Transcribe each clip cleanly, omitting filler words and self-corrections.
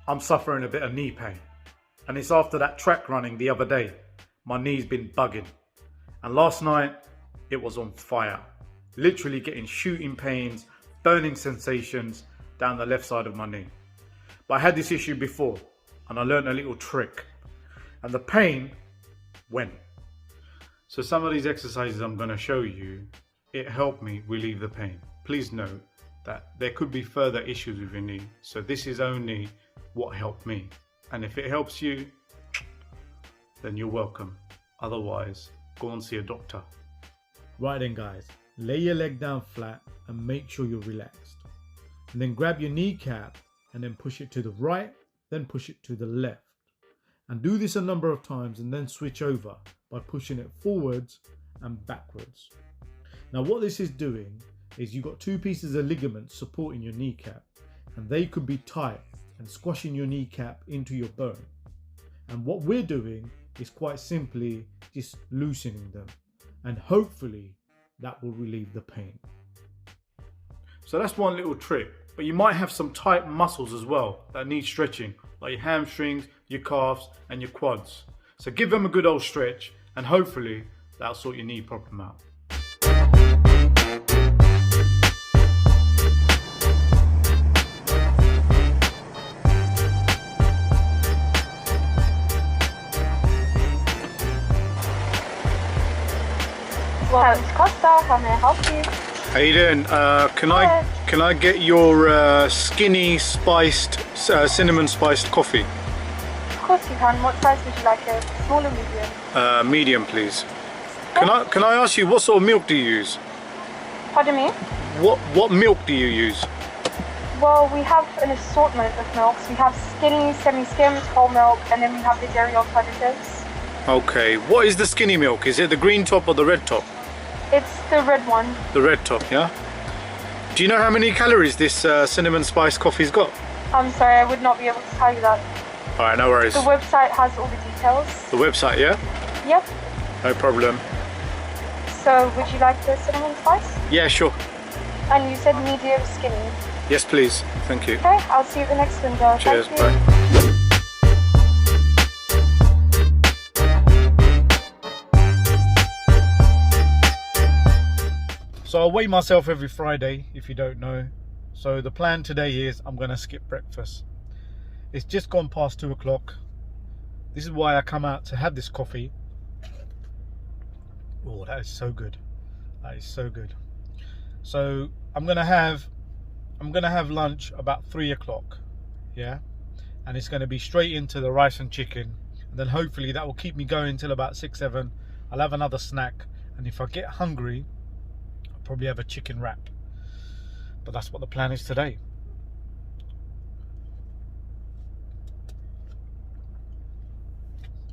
I'm suffering a bit of knee pain, and it's after that track running the other day. My knee's been bugging, and last night it was on fire, literally getting shooting pains, burning sensations down the left side of my knee. But I had this issue before, and I learned a little trick, and the pain went. So some of these exercises I'm going to show you, it helped me relieve the pain. Please note that there could be further issues with your knee, so this is only what helped me, and if it helps you, then you're welcome. Otherwise, go and see a doctor. Right then guys, lay your leg down flat and make sure you're relaxed. And then grab your kneecap and then push it to the right, then push it to the left. And do this a number of times and then switch over by pushing it forwards and backwards. Now what this is doing is you've got two pieces of ligament supporting your kneecap, and they could be tight and squashing your kneecap into your bone. And what we're doing is quite simply just loosening them, and hopefully that will relieve the pain. So that's one little trick, but you might have some tight muscles as well that need stretching, like your hamstrings, your calves and your quads. So give them a good old stretch, and hopefully that'll sort your knee problem out. Well, it's Costa, how may I help you? How you doing? Can I get your skinny spiced cinnamon spiced coffee? Of course you can. What size would you like it? Small or medium? Medium, please. Can I ask you, what sort of milk do you use? Pardon me? What milk do you use? Well, we have an assortment of milks. We have skinny, semi-skimmed, whole milk, and then we have the dairy alternatives. Okay, what is the skinny milk? Is it the green top or the red top? It's the red one. The red top, yeah? Do you know how many calories this cinnamon spice coffee's got? I'm sorry, I would not be able to tell you that. Alright, no worries. The website has all the details. The website, yeah? Yep. No problem. So, would you like the cinnamon spice? Yeah, sure. And you said medium skinny. Yes, please. Thank you. Okay, I'll see you at the next window. Cheers, Thank you. bye. So I weigh myself every Friday, if you don't know. So the plan today is I'm going to skip breakfast. It's just gone past 2 o'clock. This is why I come out to have this coffee. Oh, that is so good. That is so good. So I'm gonna have lunch about 3 o'clock. Yeah, and it's going to be straight into the rice and chicken, and then hopefully that will keep me going till about 6, 7. I'll have another snack, and if I get hungry, probably have a chicken wrap. But that's what the plan is today.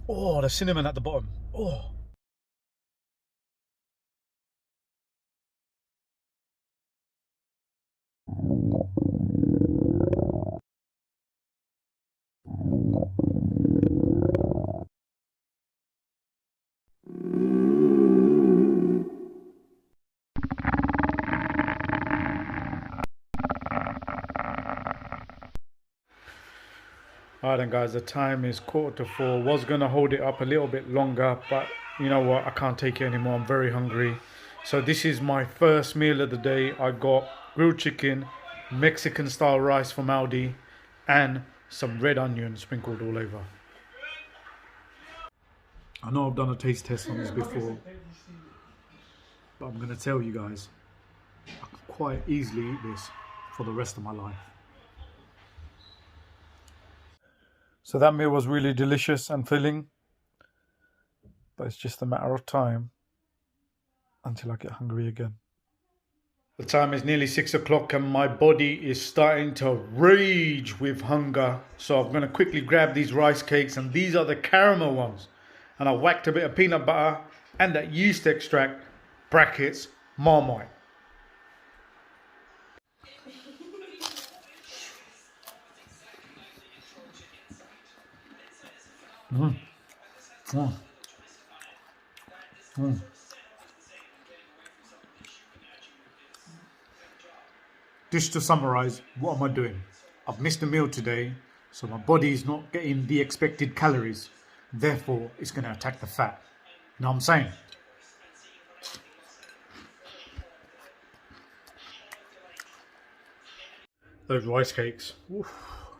Oh, the cinnamon at the bottom. Oh. Alright then guys, the time is 3:45. Was going to hold it up a little bit longer, but you know what, I can't take it anymore. I'm very hungry. So this is my first meal of the day. I got grilled chicken, Mexican style rice from Aldi, and some red onion sprinkled all over. I know I've done a taste test on this before, but I'm going to tell you guys, I can quite easily eat this for the rest of my life. So that meal was really delicious and filling, but it's just a matter of time until I get hungry again. The time is nearly 6 o'clock and my body is starting to rage with hunger. So I'm going to quickly grab these rice cakes, and these are the caramel ones. And I whacked a bit of peanut butter and that yeast extract, brackets, Marmite. Just to summarize, what am I doing? I've missed a meal today, So my body's not getting the expected calories. Therefore, it's going to attack the fat. You know what I'm saying? Those rice cakes, oof,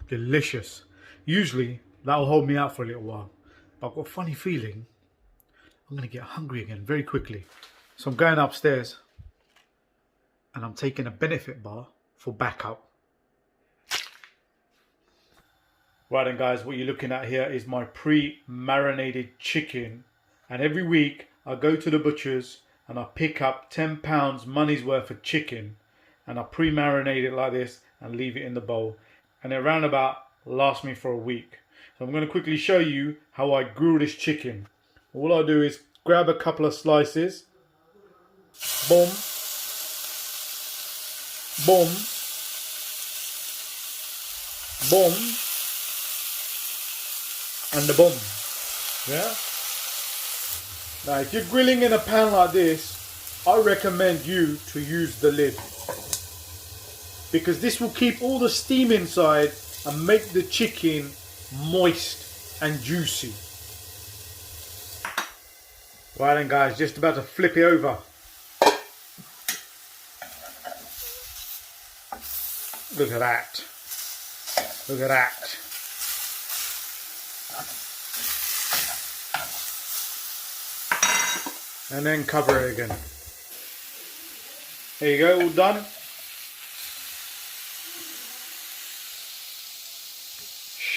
delicious. Usually, that'll hold me out for a little while. But I've got a funny feeling I'm going to get hungry again very quickly. So I'm going upstairs and I'm taking a benefit bar for backup. Right then guys, what you're looking at here is my pre-marinated chicken. And every week I go to the butcher's and I pick up 10 pounds money's worth of chicken. And I pre-marinate it like this and leave it in the bowl. And it round about lasts me for a week. So I'm going to quickly show you how I grill this chicken. All I do is grab a couple of slices. Boom. Boom. Boom. And the boom. Yeah? Now if you're grilling in a pan like this, I recommend you to use the lid. Because this will keep all the steam inside and make the chicken moist and juicy. Right then guys, just about to flip it over. Look at that. Look at that. And then cover it again. There you go, all done.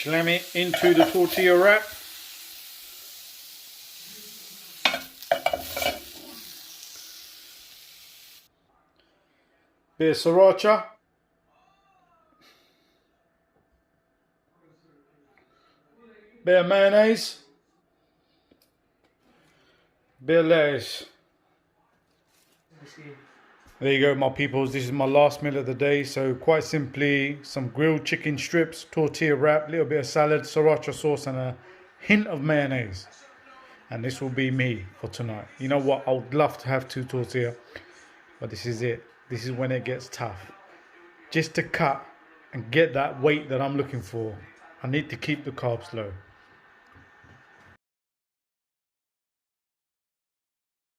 Slam it into the tortilla wrap. Bit of sriracha. Bit of mayonnaise. Bit of lettuce. There you go, my peoples. This is my last meal of the day. So quite simply, some grilled chicken strips, tortilla wrap, little bit of salad, sriracha sauce, and a hint of mayonnaise. And this will be me for tonight. You know what? I would love to have 2 tortilla, but this is it. This is when it gets tough. Just to cut and get that weight that I'm looking for, I need to keep the carbs low.